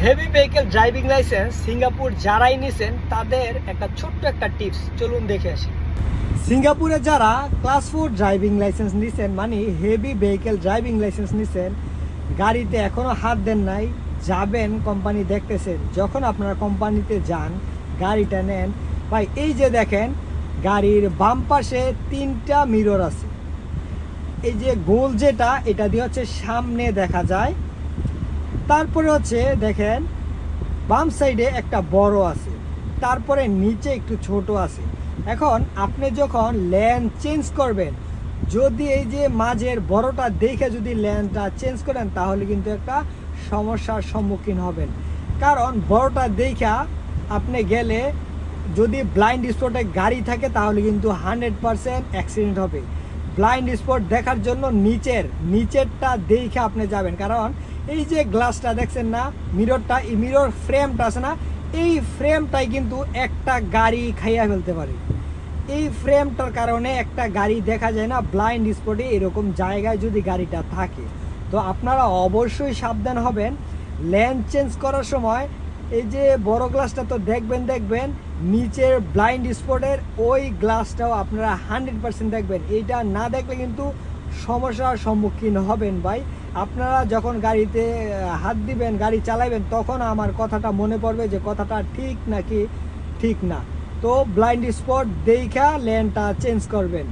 Heavy vehicle driving licence Singapore যারাই নিছেন তাদের একটা ছোট্ট একটা টিপস চলুন দেখে আসি। সিঙ্গাপুরে যারা ক্লাস 4 ড্রাইভিং লাইসেন্স নিছেন মানে হেভি ভেহিকেল ড্রাইভিং লাইসেন্স নিছেন, গাড়িতে এখনো হাত দেন নাই, যাবেন কোম্পানি দেখতেছেন, যখন আপনারা কোম্পানিতে যান গাড়িটা নেন, ভাই এই যে দেখেন গাড়ির বাম পাশে 3টা মিরর আছে। এই যে গোল যেটা এটা দিয়ে হচ্ছে সামনে দেখা যায়, তারপরে হচ্ছে দেখেন বাম সাইডে একটা বড় আছে, তারপরে নিচে একটু ছোট আছে। এখন আপনি যখন লেন চেঞ্জ করবেন, যদি এই যে মাঝের বড়টা দেখে যদি লেনটা চেঞ্জ করেন তাহলে কিন্তু একটা সমস্যার সম্মুখীন হবেন। কারণ বড়টা দেখা আপনি গেলে যদি ব্লাইন্ড স্পটে গাড়ি থাকে তাহলে কিন্তু 100% অ্যাক্সিডেন্ট হবে। ব্লাইন্ড স্পট দেখার জন্য নিচেরটা দেখে আপনি যাবেন, কারণ এই যে গ্লাসটা দেখছেন না, মিররটা, এই মিরর ফ্রেমটা আছে না, এই ফ্রেমটাই কিন্তু একটা গাড়ি খাইয়া ফেলতে পারে। এই ফ্রেমটার কারণে একটা গাড়ি দেখা যায় না ব্লাইন্ড স্পটে, এরকম জায়গায় যদি গাড়িটা থাকে। তো আপনারা অবশ্যই সাবধান হবেন লেন চেঞ্জ করার সময়। এই যে বড় গ্লাসটা তো দেখবেন নিচের ব্লাইন্ড স্পটের ওই গ্লাসটাও আপনারা 100% দেখবেন। এইটা না দেখলে কিন্তু সমস্যার সম্মুখীন হবেন ভাই। আপনারা যখন গাড়িতে হাত দিবেন, গাড়ি চালাবেন, তখন আমার কথাটা মনে পড়বে যে কথাটা ঠিক নাকি ঠিক না। তো ব্লাইন্ড স্পট দেখা লেনটা চেঞ্জ করবেন।